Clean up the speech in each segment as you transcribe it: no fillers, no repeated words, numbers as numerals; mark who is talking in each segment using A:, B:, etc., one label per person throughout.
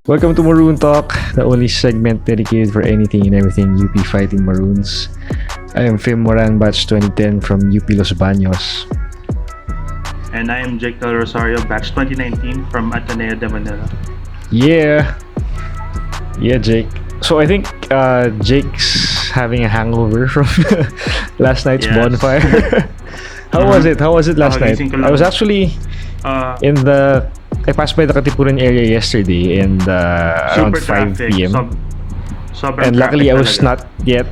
A: Welcome to Maroon Talk, the only segment dedicated for anything and everything UP Fighting Maroons. I am Phim batch 2010 from UP Los Baños.
B: And I am Jake Del Rosario, batch 2019 from Ateneo de Manila.
A: Yeah, Jake. So I think Jake's having a hangover from last night's bonfire. How was it last night? I was actually I passed by the Katipunan area yesterday and around 5 p.m. And luckily I was not yet.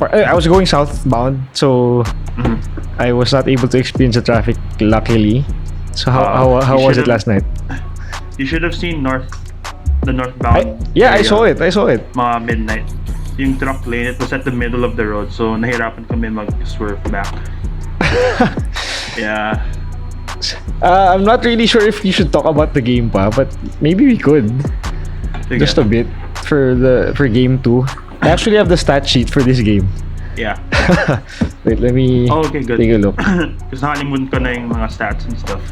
A: I was going southbound, so I was not able to experience the traffic. Luckily, so how was it last night?
B: You should have seen the northbound.
A: I saw it.
B: Mga midnight. Yung truck lane, it was at the middle of the road, so nahirapan kami mag-swerve back. Yeah.
A: I'm not really sure if you should talk about the game pa, but maybe we could. Just a bit for game 2. I actually have the stat sheet for this game.
B: Yeah.
A: Wait, let me
B: good.
A: take a look.
B: Kasi nakalimutan ko na yung mga stats and stuff.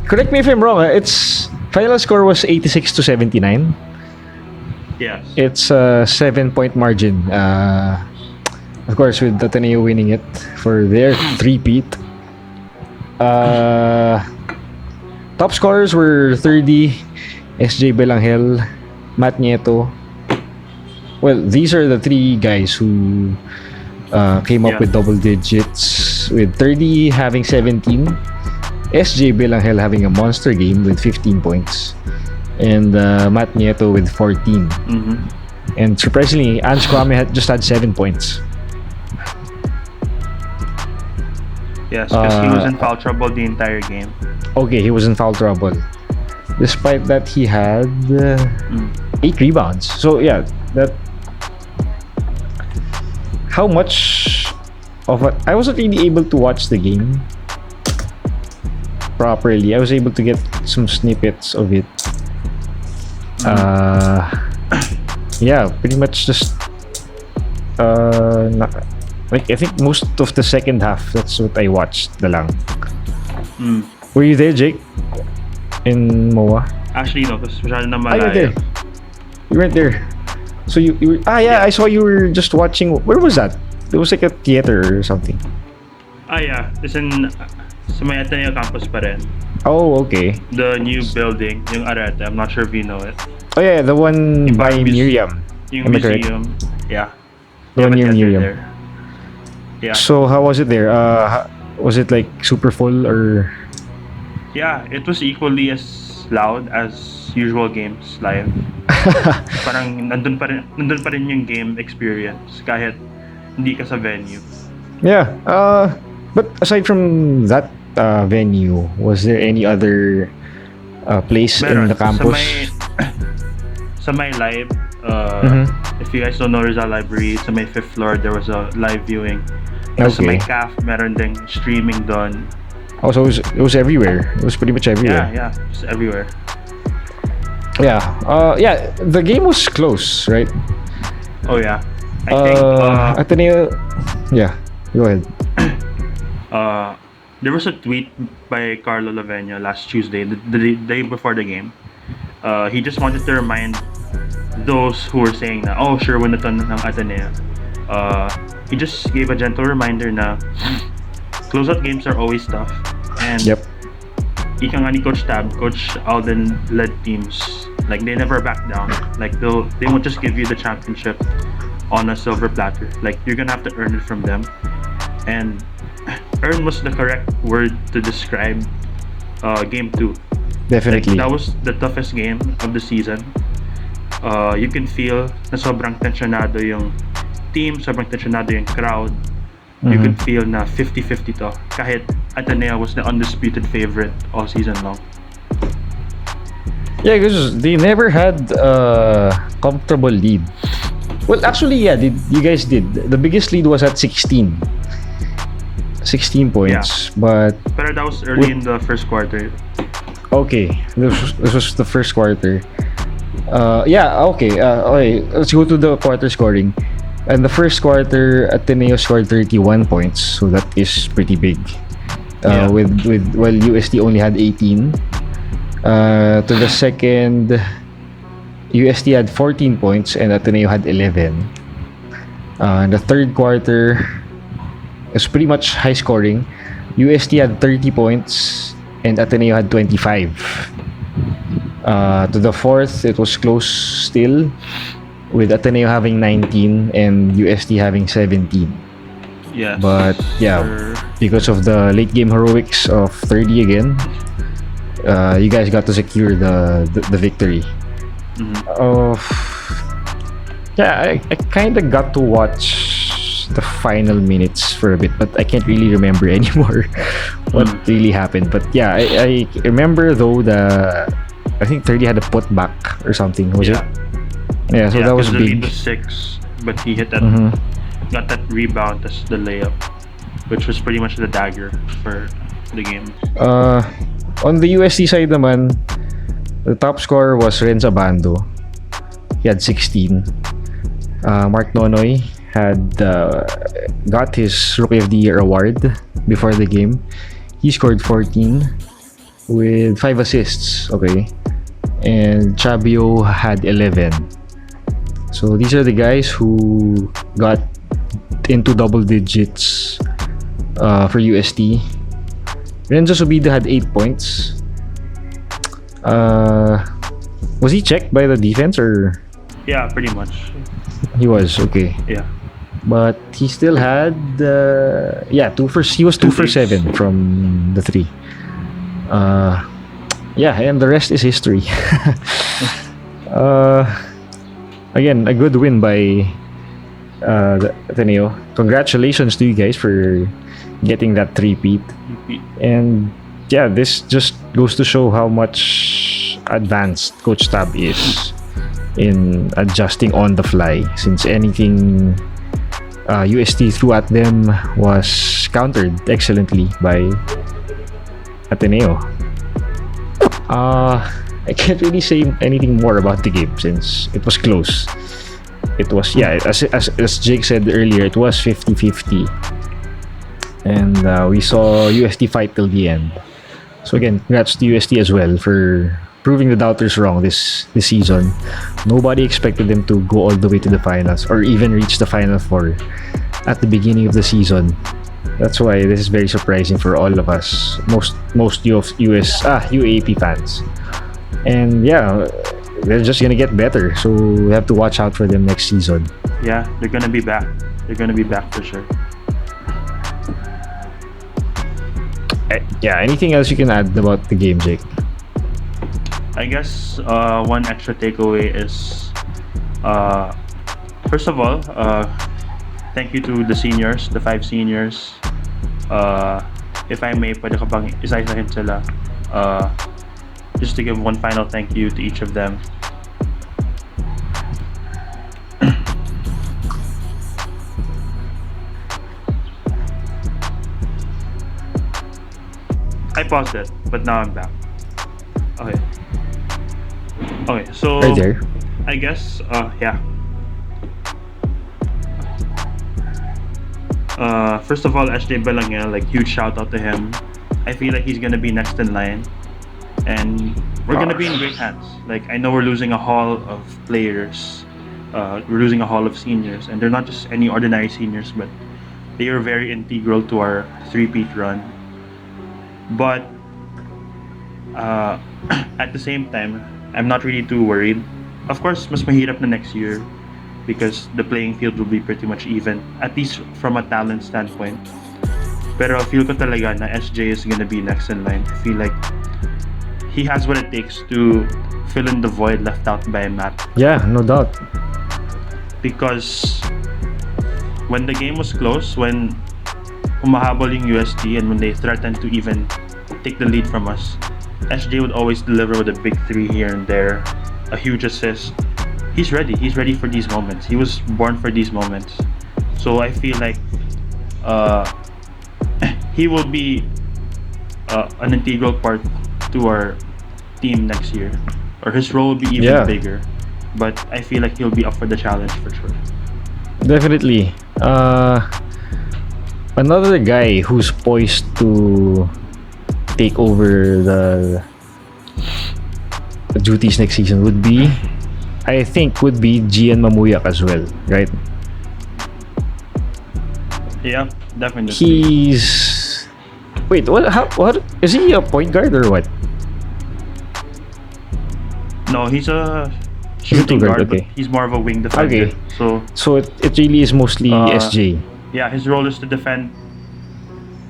A: Correct me if I'm wrong. Its final score was 86-79.
B: Yes.
A: It's a 7-point margin. Of course, with Ateneo winning it for their three-peat. Top scorers were 30, SJ Belangel, Matt Nieto. Well, these are the three guys who came up with double digits, with 30 having 17, SJ Belangel having a monster game with 15 points, and Matt Nieto with 14. And surprisingly, Ange Kwame just had 7 points.
B: Yes, because he was in foul trouble the entire game.
A: Okay, he was in foul trouble. Despite that, he had 8 rebounds. So yeah, that. How much of it? I wasn't really able to watch the game properly. I was able to get some snippets of it. Yeah, pretty much just like I think most of the second half, that's what I watched na lang. Were you there, Jake? In MOA?
B: Actually, no, because masyado na
A: You were there. You weren't there. So you were, I saw you were just watching. Where was that? It was like a theater or something.
B: Yeah. It's in sa may Ateneo campus pa rin.
A: Oh, okay.
B: The new building, yung Arete. I'm not sure if you know it.
A: Oh yeah, the one by Miriam.
B: Yung
A: Am I correct?
B: museum. Yeah.
A: The one near Miriam.
B: There. Yeah.
A: So how was it there? Was it like super full or?
B: Yeah, it was equally as loud as usual games live. Parang nandun pa rin yung game experience kahit hindi ka sa venue.
A: Yeah. But aside from that venue, was there any other place in the campus?
B: Sa may live, if you guys don't know Rizal Library, sa may 5th floor there was a live viewing. Sa may CAF, meron ding streaming doon.
A: Oh, so it was everywhere. It was pretty much everywhere.
B: Yeah, just everywhere.
A: Yeah. The game was close, right?
B: Oh yeah. I think
A: Ateneo. Yeah. Go ahead.
B: There was a tweet by Carlo Laveño last Tuesday, the day before the game. He just wanted to remind those who were saying na, oh, sure, win na to ng Ateneo. He just gave a gentle reminder na closeout games are always tough. And ika nga ni Coach Tab, Coach Alden led teams. Like, they never back down. Like, they won't just give you the championship on a silver platter. Like, you're gonna have to earn it from them. And earn was the correct word to describe game 2.
A: Definitely.
B: Like, that was the toughest game of the season. You can feel na sobrang tensionado yung team, sobrang tensionado yung crowd. You could feel na 50-50 to. Kahit Ateneo was the undisputed favorite all season long.
A: Yeah, because they never had a comfortable lead. Well, actually, yeah, you guys did. The biggest lead was at 16. 16 points, but
B: Pero that was early in the first quarter.
A: Okay, this was the first quarter. Okay. Let's go to the quarter scoring. And the first quarter, Ateneo scored 31 points, so that is pretty big. While UST only had 18. To the second, UST had 14 points and Ateneo had 11. In the third quarter, it was pretty much high scoring. UST had 30 points and Ateneo had 25. To the fourth, it was close still, with Ateneo having 19 and UST having 17.
B: Yes.
A: But yeah, because of the late game heroics of 30 again, you guys got to secure the victory. Yeah, I kind of got to watch the final minutes for a bit, but I can't really remember anymore what really happened. But yeah, I remember though I think 30 had a putback or something, was it? Yeah, so that was
B: the
A: big.
B: lead was 6, but he hit that, got that rebound as the layup, which was pretty much the dagger for the game.
A: On the UST side naman, the top scorer was Renza Bando. He had 16. Mark Nonoy had got his Rookie of the Year award before the game. He scored 14 with 5 assists. Okay. And Chabio had 11. So these are the guys who got into double digits for UST. Renzo Subida had 8 points. Was he checked by the defense or?
B: Yeah, pretty much.
A: He was, okay.
B: Yeah.
A: But he still had he was 2 for 7 from the 3. Yeah, and the rest is history. Again, a good win by the Ateneo. Congratulations to you guys for getting that 3-peat. And yeah, this just goes to show how much advanced Coach Tab is in adjusting on the fly, since anything UST threw at them was countered excellently by Ateneo. I can't really say anything more about the game since it was close. It was, yeah, as Jake said earlier, it was 50-50. And we saw UST fight till the end. So again, congrats to UST as well for proving the doubters wrong this season. Nobody expected them to go all the way to the finals or even reach the Final Four at the beginning of the season. That's why this is very surprising for all of us, most UAAP fans. And yeah, they're just gonna get better, so we have to watch out for them next season.
B: Yeah, they're gonna be back. They're gonna be back for sure.
A: Yeah, anything else you can add about the game, Jake?
B: I guess one extra takeaway is, first of all, thank you to the seniors, the 5 seniors. If I may, pwede ka bang isa-isahin sila? Just to give one final thank you to each of them. I paused it, but now I'm back. Okay. Okay, so
A: Right there.
B: I guess, yeah. First of all, SJ Belangel, like, huge shout out to him. I feel like he's gonna be next in line, and we're gonna be in great hands. Like, I know we're losing a hall of players, we're losing a hall of seniors, and they're not just any ordinary seniors, but they are very integral to our 3-peat run. But at the same time, I'm not really too worried. Of course, mas mahirap na next year because the playing field will be pretty much even, at least from a talent standpoint. Pero feel ko talaga na SJ is gonna be next in line. I feel like he has what it takes to fill in the void left out by Matt.
A: Yeah, no doubt.
B: Because when the game was close, when humahabol yung UST and when they threatened to even take the lead from us, SJ would always deliver with a big 3 here and there, a huge assist. He's ready for these moments. He was born for these moments. So I feel like he will be an integral part to our team next year, or his role will be even bigger. But I feel like he'll be up for the challenge for sure.
A: Definitely. Another guy who's poised to take over duties next season would be, I think, would be Gian Mamuyak as well, right?
B: Yeah, definitely.
A: He's wait, what? How? What is he, a point guard or what?
B: No, he's a
A: He's a two
B: shooting
A: guard.
B: guard, but
A: Okay,
B: he's more of a wing defender.
A: okay.
B: So,
A: So it really is mostly SJ
B: yeah, his role is to defend.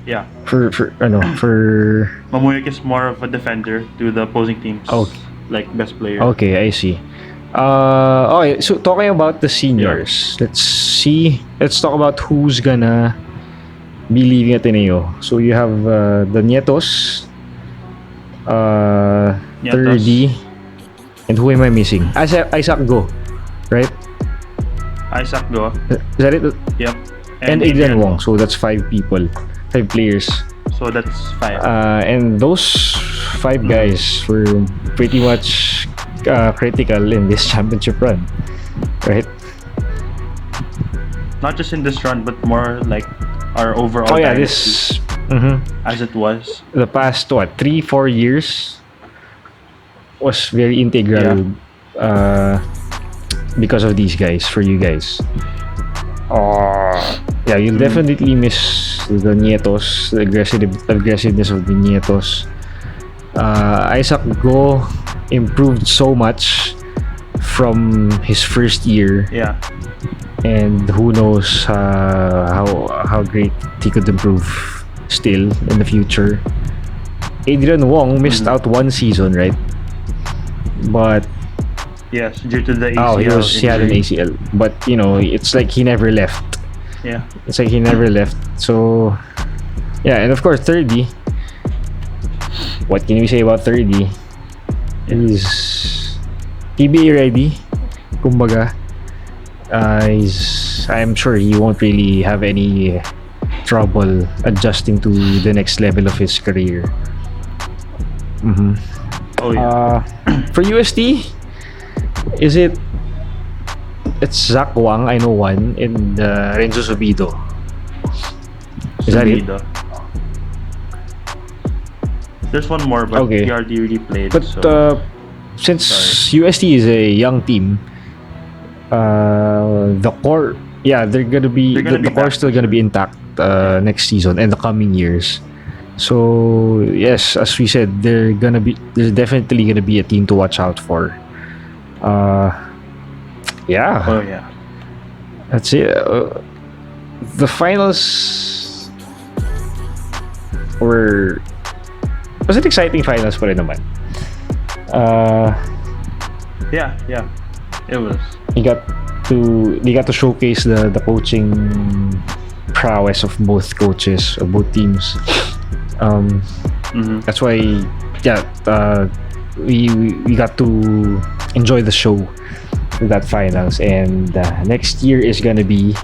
B: Yeah,
A: for for.
B: Mamuyak is more of a defender to the opposing teams.
A: Okay.
B: Like best player.
A: Okay, I see. Okay, so talking about the seniors, let's see. Let's talk about who's gonna be leaving Ateneo. So you have the Nietos,
B: Nietos.
A: 30, and who am I missing? Isaac Go, right?
B: Isaac Go.
A: Is that it?
B: Yep.
A: And Adrian Wong. So that's 5 people, 5 players.
B: So that's 5.
A: And those 5 guys were pretty much critical in this championship run, right?
B: Not just in this run, but more like our overall.
A: Oh yeah,
B: dynasty, as it was.
A: the past 3-4 years was very integral because of these guys, for you guys. Yeah, you'll definitely miss the Nietos, the aggressiveness of the Nietos. Isaac Go improved so much from his first year,
B: Yeah.
A: and who knows how great he could improve still in the future. Adrian Wong missed out 1 season, right? But
B: Yes, due to the ACL.
A: he had an
B: injury.
A: ACL, but you know, it's like he never left.
B: Yeah.
A: It's like he never left. So yeah, and of course 30. What can we say about 30? He's PBA ready. Kumbaga, I'm sure he won't really have any trouble adjusting to the next level of his career.
B: Oh yeah.
A: For UST, it's Zach Wang, I know one, and Renzo Subido. Is that it?
B: Subido. There's one more, but
A: Okay.
B: he already really played.
A: But
B: so.
A: since UST is a young team, the core, yeah, they're gonna be
B: They're gonna
A: the
B: be
A: core
B: back,
A: still gonna be intact next season and the coming years. So yes, as we said, there's definitely gonna be a team to watch out for. Yeah,
B: Oh yeah.
A: that's it. The finals was it exciting finals pa rin naman.
B: Yeah. It was.
A: They got to showcase the coaching prowess of both coaches of both teams. That's why we got to enjoy the show with that finals, and next year is gonna be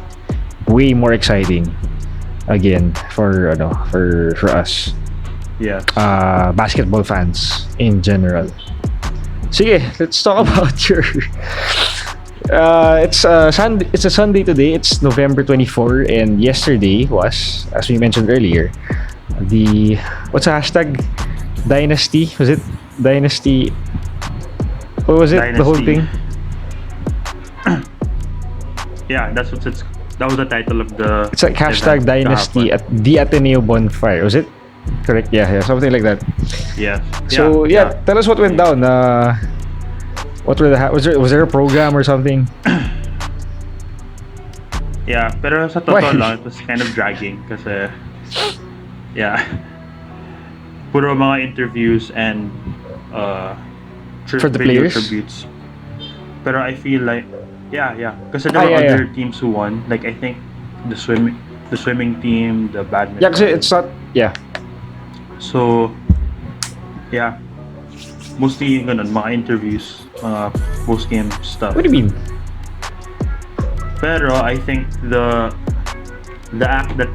A: way more exciting again for us
B: Yes.
A: basketball fans in general. Sige, let's talk about your it's a Sunday today. It's November 24, and yesterday was, as we mentioned earlier, the what's the hashtag? Dynasty? Was it Dynasty? What was it? The whole
B: Dynasty.
A: thing?
B: Yeah, that was the title of the.
A: It's like hashtag
B: event
A: Dynasty
B: kahapon.
A: at the Ateneo bonfire. Was it? Correct? Yeah, something like that.
B: Yeah.
A: So yeah, tell us what went down. What were was there a program or something?
B: Yeah, pero sa
A: Why?
B: totoo lang, it was kind of dragging kasi yeah. Puro mga interviews and
A: For the
B: video
A: players?
B: tributes. Pero I feel like yeah. Kasi there were
A: yeah.
B: other teams who won. Like I think the swimming team, the badminton.
A: Yeah, kasi it's not. Yeah.
B: So yeah. Mostly yung ganun, mga interviews, mga post-game stuff.
A: What do you mean?
B: Pero I think the act that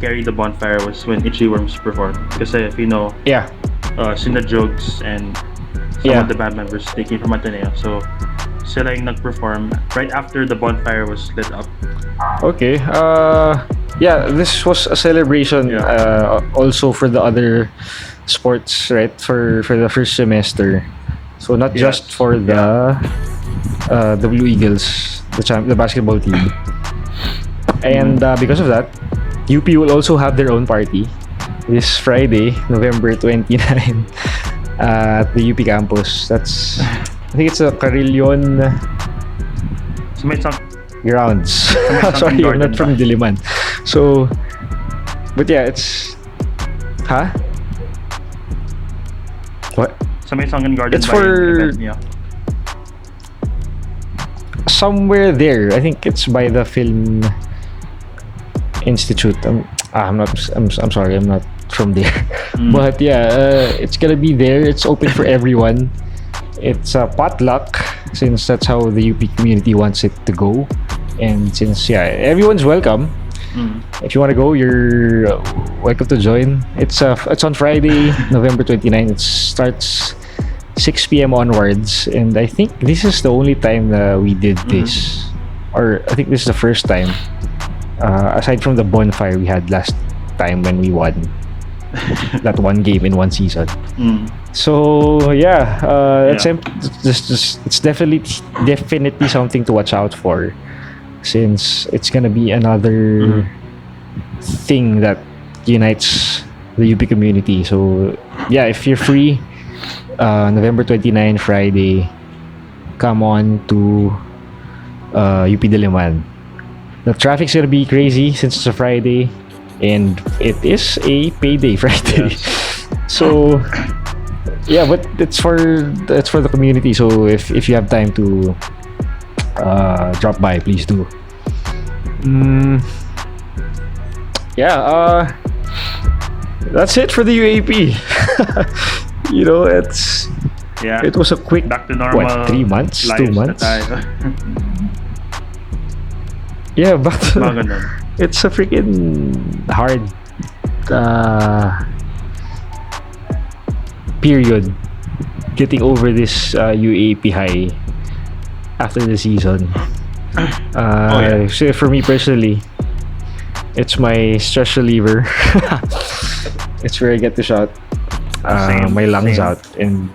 B: carried the bonfire was when Itchy Worms performed. Kasi if you know,
A: Yeah.
B: sina Jogs and some
A: Yeah.
B: of the band members, they came from Ateneo. So sila yung nag-perform right after the bonfire was lit up.
A: Okay. Yeah, this was a celebration also for the other sports, right? For the first semester. So not just
B: Yes.
A: for
B: Yeah.
A: the Blue Eagles, the basketball team. And
B: Mm-hmm.
A: because of that, UP will also have their own party this Friday, November 29, at the UP campus. I think it's a Carillon
B: So may sunk
A: grounds.
B: sa may sunken
A: Sorry, I'm not
B: garden ba?
A: from Diliman. So, but yeah, it's, huh? What?
B: Sa may sunken garden
A: It's
B: ba yung
A: for
B: event niya?
A: somewhere there. I think it's by the Film Institute. I'm not. I'm sorry. I'm not from there.
B: Mm.
A: But yeah, it's gonna be there. It's open for everyone. It's a potluck since that's how the UP community wants it to go. And since everyone's welcome.
B: Mm.
A: If you want to go, you're welcome to join. It's on Friday, November 29. It starts 6 p.m. onwards, and I think this is the only time we did this, or I think this is the first time, aside from the bonfire we had last time when we won that one game in one season.
B: Mm.
A: So yeah,
B: Yeah.
A: it's definitely something to watch out for, since it's gonna be another thing that unites the UP community. So yeah, if you're free, November 29, Friday, come on to UP Diliman. The traffic's gonna be crazy since it's a Friday, and it is a payday Friday.
B: Yes.
A: So yeah, but it's for the community. So if you have time to drop by, please do. Yeah, that's it for the UAP.
B: Yeah.
A: It was a quick,
B: Back to normal.
A: what, 3 months, 2
B: lives na
A: months.
B: tayo.
A: Yeah, but
B: Mga ganun.
A: it's a freaking hard period getting over this UAP high after the season.
B: Yeah.
A: So for me personally, it's my stress reliever. It's where I get to shout
B: Same,
A: my lungs
B: same.
A: out, and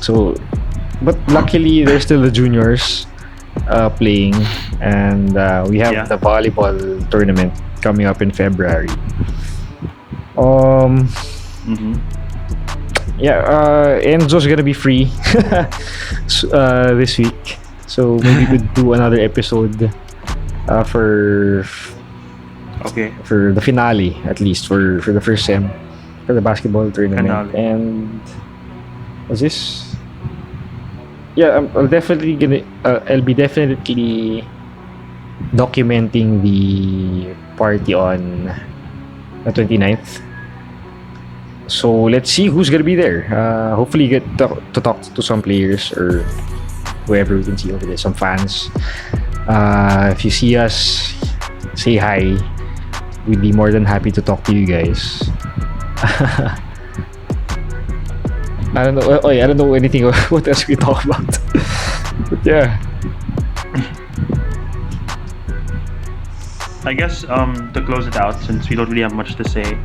A: so. But luckily, there's still the juniors playing, and we have
B: Yeah.
A: the volleyball tournament coming up in February.
B: Mm-hmm.
A: Yeah, Enzo's gonna be free this week, so maybe we could do another episode for
B: Okay.
A: the finale, at least for the first sem, for the basketball tournament.
B: Finale.
A: And was this? Yeah, I'll be definitely documenting the party on the 29th. So let's see who's gonna be there. Hopefully get to talk to some players or whoever we can see over there, some fans. If you see us, say hi. We'd be more than happy to talk to you guys. I don't know. I don't know anything. What else we talk about? But yeah.
B: I guess to close it out, since we don't really have much to say,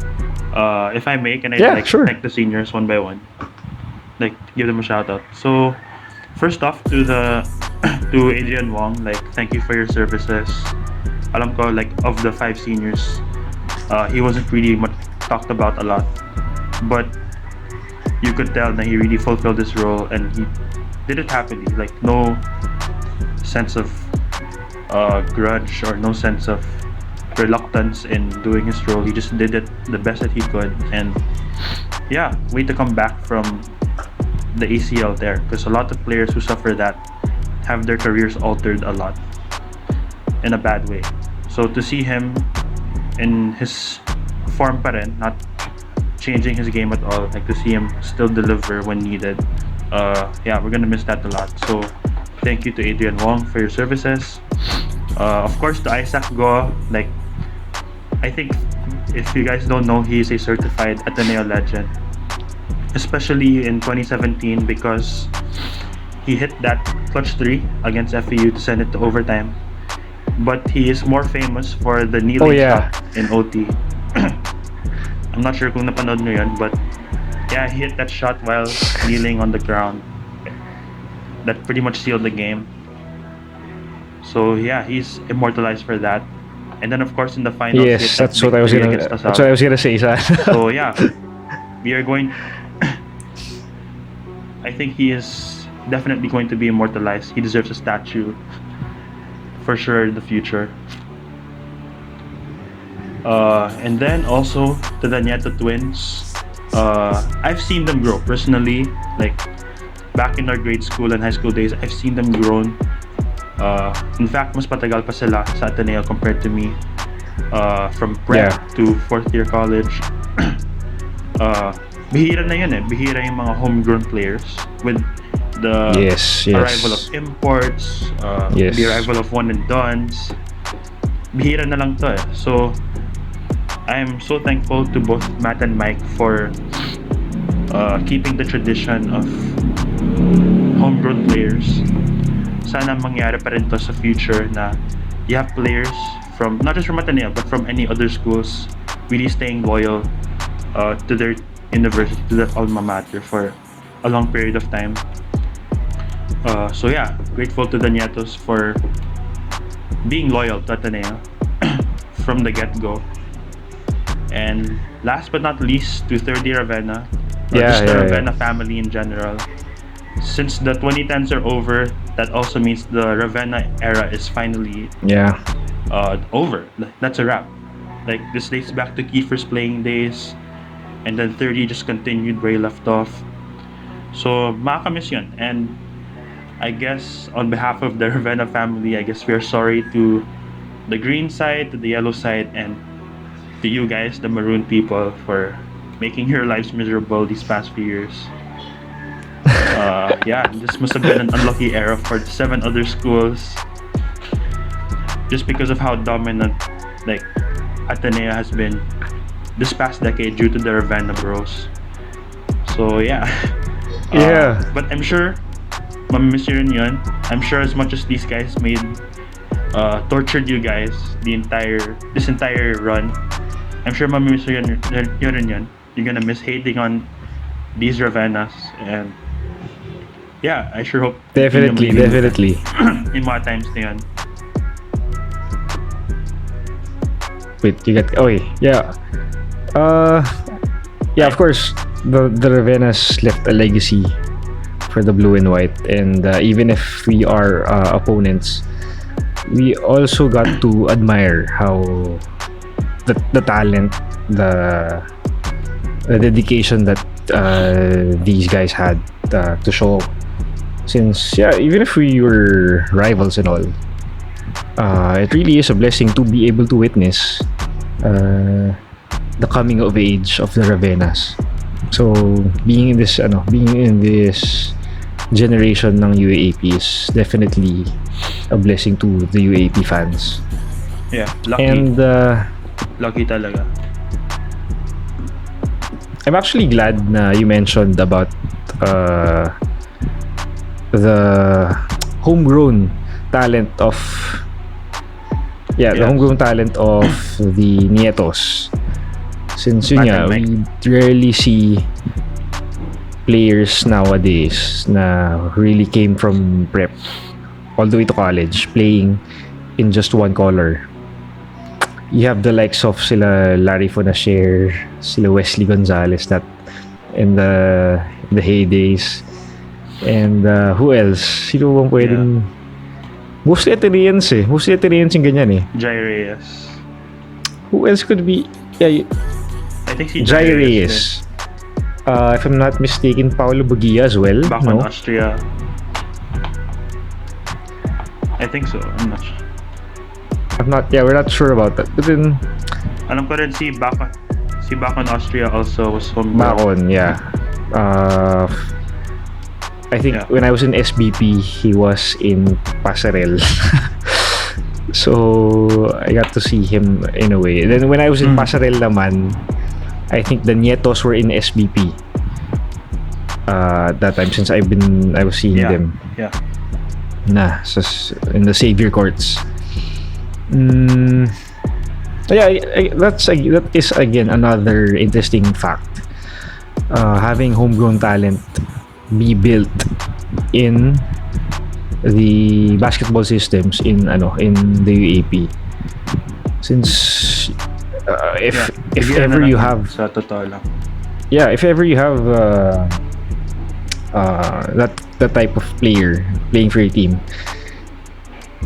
B: if I may, can I
A: Yeah, sure.
B: thank the seniors one by one, give them a shout out. So first off, to Adrian Wong, thank you for your services. Alam ko, of the 5 seniors, he wasn't really much talked about a lot, but you could tell that he really fulfilled this role and he did it happily. No sense of grudge or no sense of reluctance in doing his role. He just did it the best that he could, and yeah, wait to come back from the ACL there, because a lot of players who suffer that have their careers altered a lot in a bad way. So to see him in his form pa rin, not changing his game at all, to see him still deliver when needed, yeah, we're gonna miss that a lot. So thank you to Adrian Wong for your services. Of course, to Isaac Go, I think if you guys don't know, he is a certified Ateneo legend, especially in 2017, because he hit that clutch 3 against FEU to send it to overtime. But he is more famous for the kneeling shot in OT. I'm not sure kung napanood nyo yun, but yeah, he hit that shot while kneeling on the ground. That pretty much sealed the game. So yeah, he's immortalized for that. And then of course in the finals, he hit
A: Yes,
B: that
A: that's what
B: big
A: I was
B: three
A: gonna.
B: against
A: That's what I
B: Lasal.
A: was gonna say.
B: So yeah, we are going. I think he is definitely going to be immortalized. He deserves a statue for sure in the future. And then also to the Nieto twins. I've seen them grow personally. Like back in our grade school and high school days, I've seen them grown. In fact, mas patagal pa sila sa Ateneo compared to me. From prep
A: Yeah.
B: to fourth year college. uh, Bihira na yun eh. Bihira yung mga homegrown players with the
A: Yes.
B: arrival of
A: Yes.
B: imports,
A: Yes.
B: the arrival of one and dones. Bihira na lang to eh. So, I'm so thankful to both Matt and Mike for keeping the tradition of homegrown players. Sana mangyari pa rin to sa future na you have players from, not just from Ateneo, but from any other schools really staying loyal to their university, to their alma mater for a long period of time. So yeah, grateful to the Nietos for being loyal to Ateneo from the get-go. And last but not least, to third year Ravenna, or
A: Yeah.
B: just the
A: Yeah.
B: Ravenna family in general. Since the 2010s are over, that also means the Ravenna era is finally
A: Yeah.
B: over. That's a wrap. Like this dates back to Kiefer's playing days, and then 30 just continued where he left off. So makakamiss yun. And I guess on behalf of the Ravenna family, I guess we are sorry to the green side, to the yellow side, and to you guys, the maroon people, for making your lives miserable these past few years. Yeah, this must have been an unlucky era for the 7 other schools, just because of how dominant like Ateneo has been this past decade due to the Ravenna Bros. So yeah,
A: Yeah.
B: but I'm sure mamimiss yun yun. I'm sure as much as these guys made tortured you guys this entire run, I'm sure mamimiss yun yun. You're gonna miss hating on these Ravennas, and yeah, I sure hope
A: Definitely.
B: hindi mo
A: Definitely.
B: in mga times na yun.
A: Wait, you got. Oh, wait. Yeah. Yeah. Of course, the Ravennas left a legacy for the blue and white, and even if we are opponents, we also got to admire how the talent, the dedication that these guys had to show. Since yeah, even if we were rivals and all, it really is a blessing to be able to witness the coming of age of the Ravennas. So being in this generation ng UAAP is definitely a blessing to the UAAP fans.
B: Yeah, lucky.
A: And
B: Lucky talaga.
A: I'm actually glad na you mentioned about the homegrown talent of the
B: Yes.
A: homegrown talent of the Nietos. Since yun
B: Matt
A: nga,
B: and Mike.
A: we rarely see players nowadays na really came from prep all the way to college playing in just one color. You have the likes of sila Larry Fonasher, sila Wesley Gonzalez that in the heydays. And who else? Sino bang pwedeng... Mostly Ateneans eh. Mostly Ateneans yung ganyan eh.
B: Jai Reyes.
A: Who else could be... Yeah,
B: I think si
A: Jai Reyes. If I'm not mistaken, Paolo Bugia as well.
B: Back
A: no?
B: on Austria. I think so. I'm not sure.
A: We're not sure about that. But then,
B: Alam ko rin si Bakon Austria also was homegrown.
A: Bakon, yeah. I think
B: Yeah.
A: when I was in SBP, he was in Pasarel. So, I got to see him in a way. Then when I was in Pasarel naman, I think the Nietos were in SBP. That time since I was seeing
B: Yeah.
A: them.
B: Yeah.
A: In the Savior Courts. Yeah, that is again another interesting fact having homegrown talent be built in the basketball systems in the UAP. Since if
B: Bigyan na
A: ever
B: lang
A: you
B: yun,
A: have
B: sa totoo lang.
A: if ever you have that type of player playing for your team,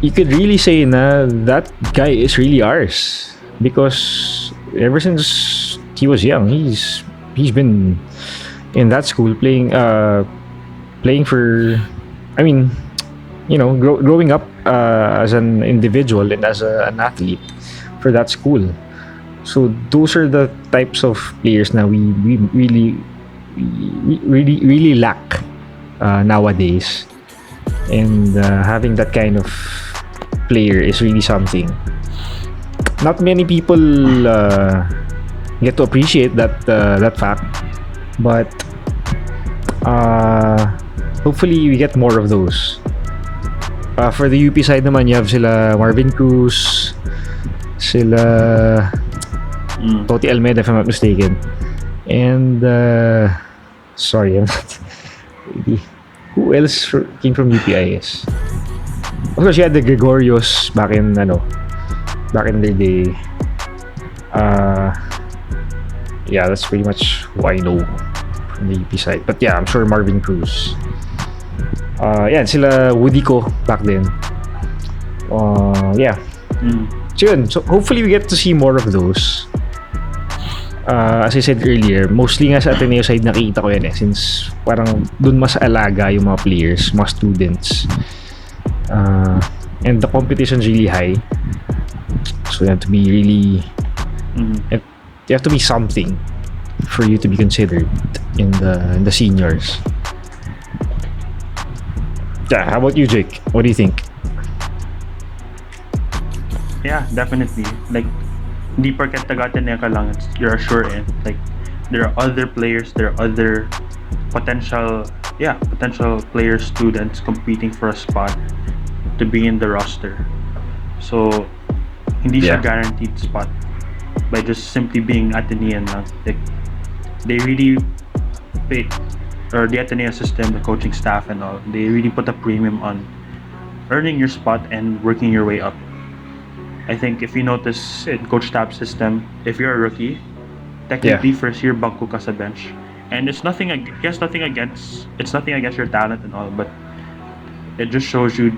A: you could really say na that guy is really ours, because ever since he was young, he's been in that school playing for, I mean, growing up as an individual and as an athlete for that school. So those are the types of players na we really lack nowadays, and having that kind of player is really something. Not many people get to appreciate that fact, but hopefully we get more of those. For the UP side naman, you have sila Marvin Cruz, sila Toti Almeida, if I'm not mistaken, and sorry, I'm not really. Who else came from UPIS? Of course, you had the Gregorios back in their day. Yeah, that's pretty much who I know from the UP side. But yeah, I'm sure Marvin Cruz. Yeah, sila Woody ko back then. Yeah. So yun. So hopefully we get to see more of those. As I said earlier, mostly nga sa Ateneo side nakita ko yan since parang dun mas alaga yung mga players, mga students. And the competition's really high. So you have to be really you have to be something for you to be considered in the seniors. Yeah, how about you, Jake? What do you think?
B: Yeah, definitely. Like, hindi porket taga-Ateneo ka lang, you're a sure in. Like, there are other players, there are other potential players, students competing for a spot to be in the roster. So, hindi siya guaranteed spot by just simply being Atenean lang. Like, they really pay, or the Ateneo system, the coaching staff and all, they really put a premium on earning your spot and working your way up. I think if you notice in Coach Tap's system, if you're a rookie, technically first year bangko ka sa bench, and it's nothing against your talent and all, but it just shows you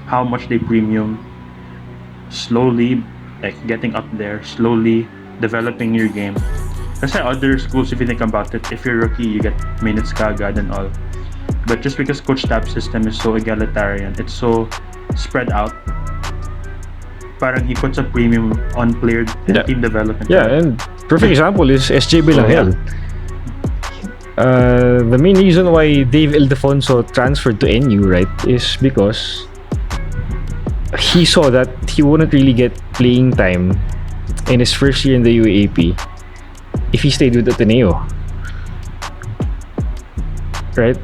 B: how much they premium slowly, like getting up there, slowly developing your game. Kasi other schools, if you think about it, if you're a rookie, you get minutes kagad and all. But just because Coach Tap's system is so egalitarian, it's so spread out, parang he puts a premium on player and team development.
A: Yeah, and perfect example is SJ Belangel. The main reason why Dave Ildefonso transferred to NU, right, is because he saw that he wouldn't really get playing time in his first year in the UAAP if he stayed with Ateneo. Right?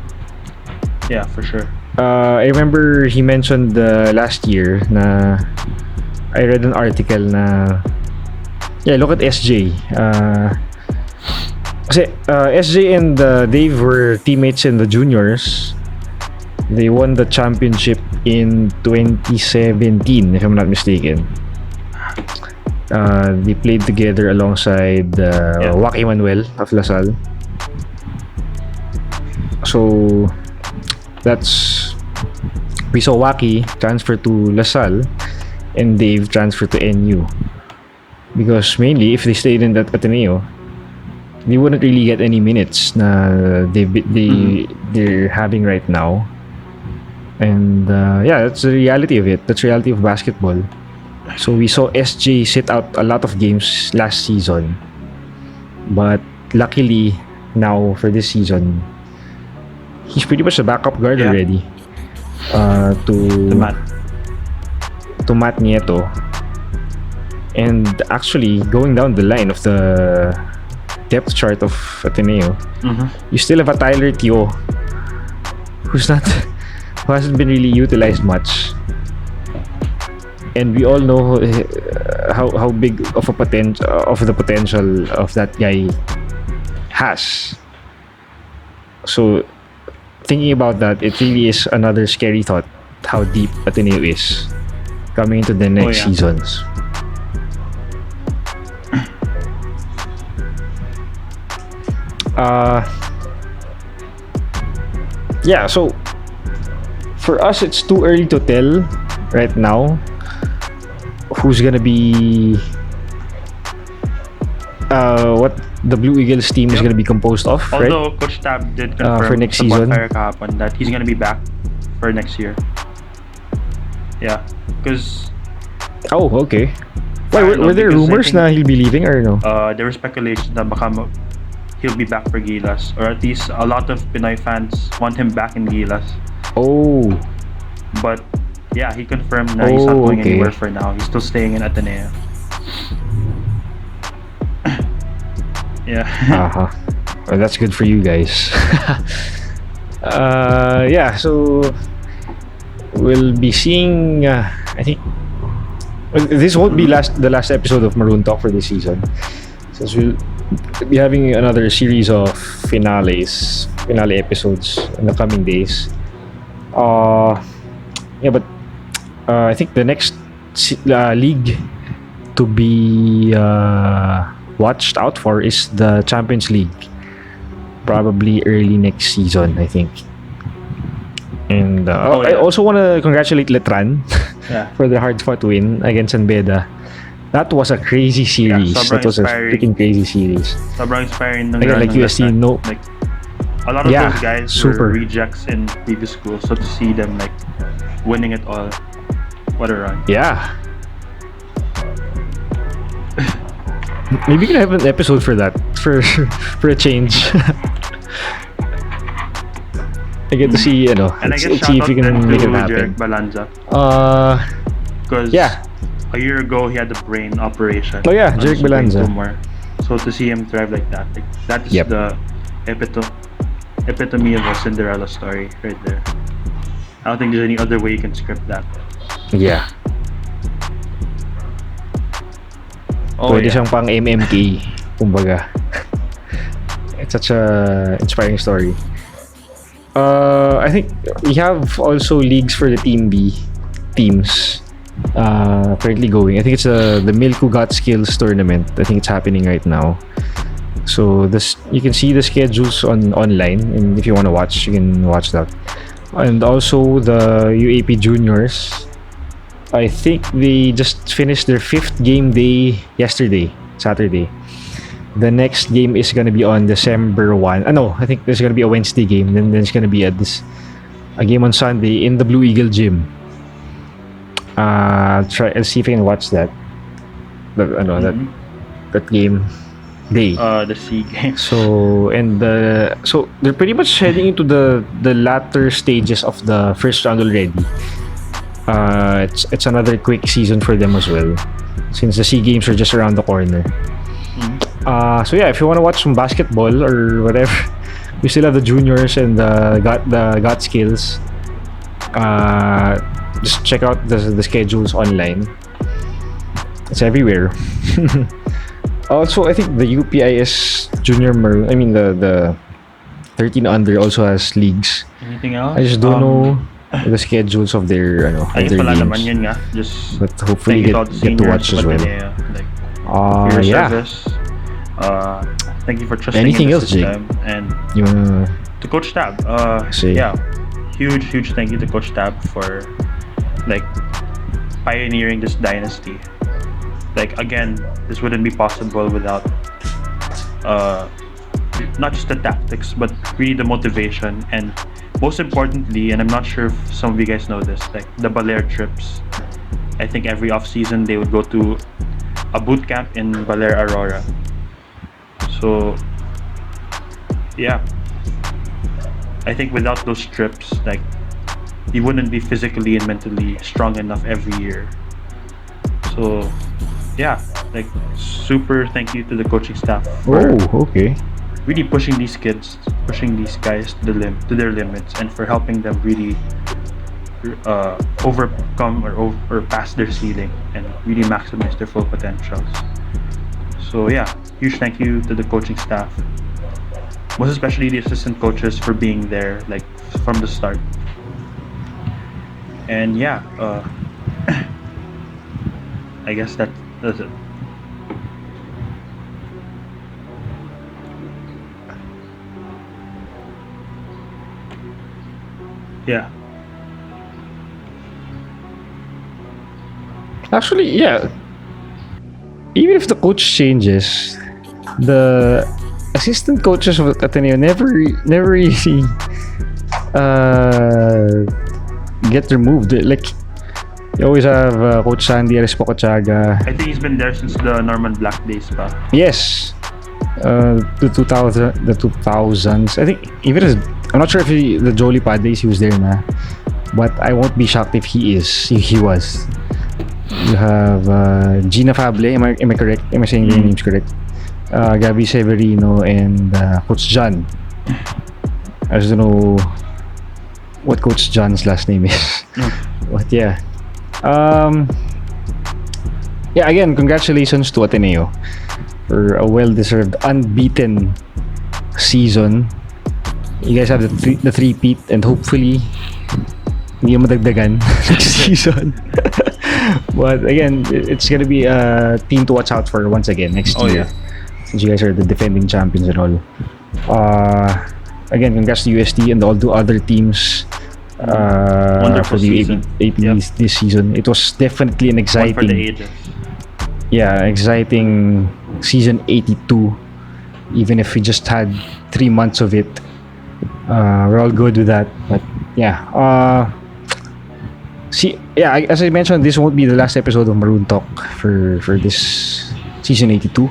B: Yeah, for sure.
A: I remember he mentioned last year na I read an article na look at SJ. Kasi SJ and Dave were teammates in the juniors. They won the championship in 2017, if I'm not mistaken. They played together alongside Waki Manuel of LaSalle. So we saw Waki transfer to LaSalle and Dave transfer to NU, because mainly if they stayed in that Ateneo, they wouldn't really get any minutes na they're having right now. And that's the reality of it. That's the reality of basketball. So we saw SJ sit out a lot of games last season, but luckily now for this season, he's pretty much a backup guard already. To Matt Nieto. And actually, going down the line of the depth chart of Ateneo, you still have a Tyler Teo who hasn't been really utilized much. And we all know how big of the potential of that guy has. So thinking about that, it really is another scary thought how deep Ateneo is coming into the
B: Oh
A: next
B: yeah.
A: seasons. Uh, yeah, so for us, it's too early to tell right now who's gonna be what the Blue Eagles team is
B: Yep.
A: gonna be composed of, right?
B: Although Coach Tab did
A: For
B: confirm
A: next
B: sa
A: season.
B: bonfire kahapon that he's gonna be back for next year. Yeah, because
A: Oh, okay. Why
B: I don't
A: were
B: know,
A: there
B: because I
A: rumors
B: think
A: na he'll be leaving or no?
B: there were speculations that he'll be back for Gilas, or at least a lot of Pinoy fans want him back in Gilas.
A: Oh,
B: But yeah, he confirmed that he's not
A: oh,
B: going anywhere
A: okay.
B: for now. He's still staying in Ateneo. Yeah.
A: Uh-huh. Well, that's good for you guys. Yeah, so we'll be seeing. I think well, this won't be
B: Mhm.
A: the last episode of Maroon Talk for this season, since we'll be having another series of finale episodes in the coming days. Uh, yeah, but I think the next league to be watched out for is the Champions League. Probably early next season, I think. And
B: Oh
A: I
B: yeah.
A: also want to congratulate Letran
B: Yeah.
A: for the hard fought win against Sanbeda. That was a crazy
B: Yeah,
A: series.
B: sobrang
A: That was a
B: inspiring.
A: freaking crazy series.
B: Sobrang inspiring ng
A: Again,
B: run
A: like
B: ng
A: UST,
B: Letran.
A: no,
B: Like a lot of
A: yeah,
B: those guys were
A: super.
B: rejects in previous schools, so to see them like winning it all, what a run.
A: Yeah. Maybe we can have an episode for that, for for a change. I get to see,
B: And I
A: let's,
B: guess
A: let's see
B: shout
A: if we
B: out then
A: can
B: to
A: make it
B: Jerick
A: happen.
B: Balanza,
A: Uh,
B: because
A: yeah.
B: a year ago he had a brain operation
A: Oh yeah,
B: on
A: Jerick
B: his brain
A: Balanza.
B: tumor. So to see him thrive like that is
A: Yep.
B: the epito- epitome of a Cinderella story right there. I don't think there's any other way you can script that.
A: Yeah.
B: Oh
A: Pwede
B: yeah.
A: siyang pang MMK, kumbaga. It's such a inspiring story. I think we have also leagues for the Team B teams currently going. I think it's the Milku Got Skills tournament. I think it's happening right now. So this you can see the schedules online, and if you want to watch, you can watch that. And also the UAP juniors. I think they just finished their 5th game day yesterday, Saturday. The next game is gonna be on December 1. No, I think there's gonna be a Wednesday game. Then there's gonna be a game on Sunday in the Blue Eagle gym. Let's see if I can watch that. That game day.
B: The C game.
A: So they're pretty much heading into the latter stages of the first round already. It's another quick season for them as well, since the SEA Games are just around the corner. So yeah, if you want to watch some basketball or whatever, we still have the juniors and the got skills. Just check out the schedules online. It's everywhere. Also, I think the UPIS junior I mean the 13 under also has leagues.
B: Anything else?
A: I just don't know the schedules of their
B: I guess
A: their
B: wala naman
A: games.
B: yun nga. Just
A: But hopefully
B: thank you to all the
A: get to
B: seniors
A: watch as
B: of
A: well.
B: Ateneo, like for your
A: Yeah.
B: service. Thank you for trusting
A: Anything
B: in the
A: else, Jake?
B: system. And
A: You wanna
B: to Coach Tab,
A: say?
B: yeah, huge thank you to Coach Tab for like pioneering this dynasty. Like again, this wouldn't be possible without not just the tactics, but really the motivation, and most importantly, and I'm not sure if some of you guys know this, like the Baler trips. I think every off season they would go to a boot camp in Baler Aurora. So yeah, I think without those trips, like you wouldn't be physically and mentally strong enough every year. So yeah, like super thank you to the coaching staff for
A: Okay.
B: really pushing these kids, pushing these guys to their limits, and for helping them really overcome or pass their ceiling and really maximize their full potentials. So yeah, huge thank you to the coaching staff. most especially the assistant coaches for being there like from the start. And yeah, I guess that's it. Yeah.
A: Actually, yeah. Even if the coach changes, the assistant coaches of Ateneo never really uh, get removed. Like you always have Coach Sandy Arespocochaga.
B: I think he's been there since the Norman Black days pa.
A: Yes, the 2000s. I think even as I'm not sure if the Jolie Pad days he was there na, but I won't be shocked if he was. You have Gina Fable. Am I correct? Am I saying their names correct? Gabby Severino and Coach John. I just don't know what Coach John's last name is. But yeah. Yeah, again, congratulations to Ateneo for a well-deserved unbeaten season. You guys have the three-peat and hopefully hindi mo madagdagan next season. But again, it's gonna be a team to watch out for once again next year. Yeah. Since you guys are the defending champions and all. Again, congrats to UST and all the other teams
B: Wonderful
A: for the
B: season.
A: AP this season. It was definitely an
B: One for the
A: exciting,
B: ages.
A: yeah, exciting season 82. Even if we just had 3 months of it, we're all good with that. But yeah, as I mentioned, this won't be the last episode of Maroon Talk for this season 82.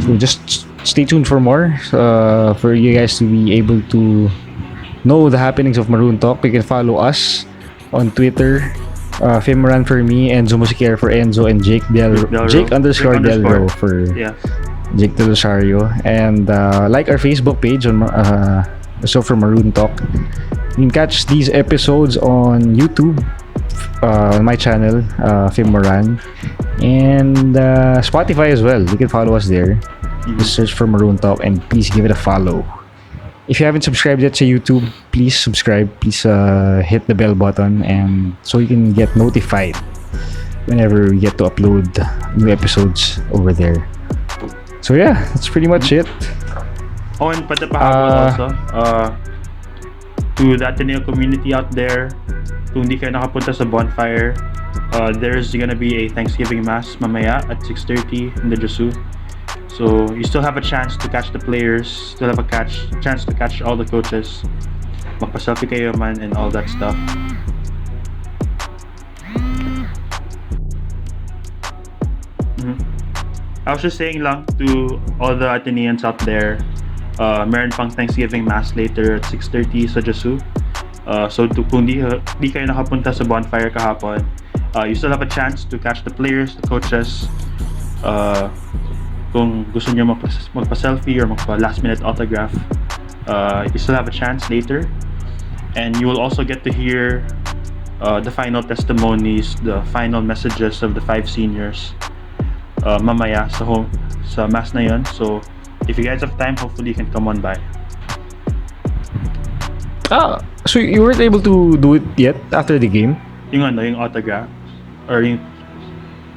A: So just stay tuned for more, for you guys to be able to know the happenings of Maroon Talk. You can follow us on Twitter, Phim for me, Enzo Musiquera for Enzo, and Jake Delro for Jake Del Rosario. And like our Facebook page on so for Maroon Talk. You can catch these episodes on YouTube, on my channel, Phim and Spotify as well. You can follow us there. Just search for Maroon Talk and please give it a follow. If you haven't subscribed yet to YouTube, please subscribe. Please hit the bell button and so you can get notified whenever we get to upload new episodes over there. So yeah, that's pretty much it.
B: Oh, and pwede pa also to the Ateneo community out there, kung hindi kayo nakapunta sa bonfire, there's gonna be a Thanksgiving Mass mamaya at 6:30 in the Jesu. So you still have a chance to catch the players, still have a chance to catch all the coaches. Magpa-selfie kayo man and all that stuff. I was just saying lang to all the Ateneans out there, meron pang Thanksgiving Mass later at 6:30 sa Jesu. So kung di kayo nakapunta sa bonfire kahapon, you still have a chance to catch the players, the coaches. Kung gusto niyo magpa-selfie or magpa-last minute autograph, you still have a chance later. And you will also get to hear the final testimonies, the final messages of the 5 seniors mamaya sa mass na yun. So if you guys have time, hopefully you can come on by.
A: So you weren't able to do it yet after the game?
B: Yung autograph or yung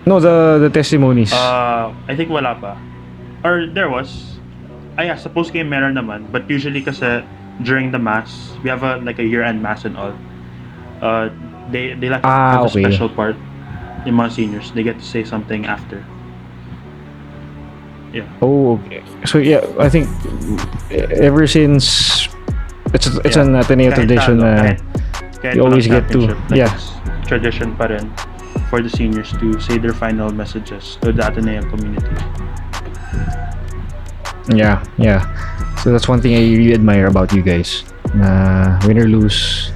A: no, the testimonies.
B: I think wala pa. Or there was. Yeah, sa post-game meron naman. But usually kasi during the mass, we have a year-end mass and all. They like have a special part. Yung mga seniors, they get to say something after. Yeah.
A: Oh, okay. So yeah, I think ever since it's an Ateneo tradition na you always get to
B: tradition pa rin for the seniors to say their final messages to the Ateneo community.
A: Yeah. So that's one thing I really admire about you guys. Win or lose,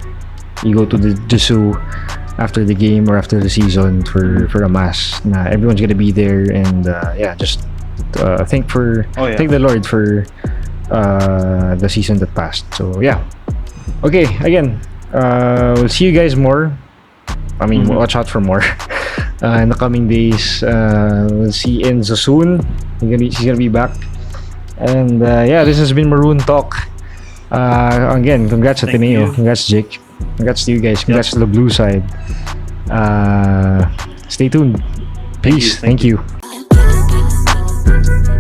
A: you go to the Jesu after the game or after the season for a mass. Everyone's gonna be there and just thank the Lord for the season that passed. So yeah. Okay, again, we'll see you guys more. I mean, watch out for more in the coming days. We'll see Enzo soon. She's gonna be back. And yeah, this has been Maroon Talk. Again, congrats
B: Thank
A: Ateneo,
B: you.
A: congrats Jake, congrats to you guys, congrats
B: Yep.
A: to the blue side. Stay tuned.
B: Thank you.
A: Peace.
B: Thank
A: Thank
B: you.
A: you.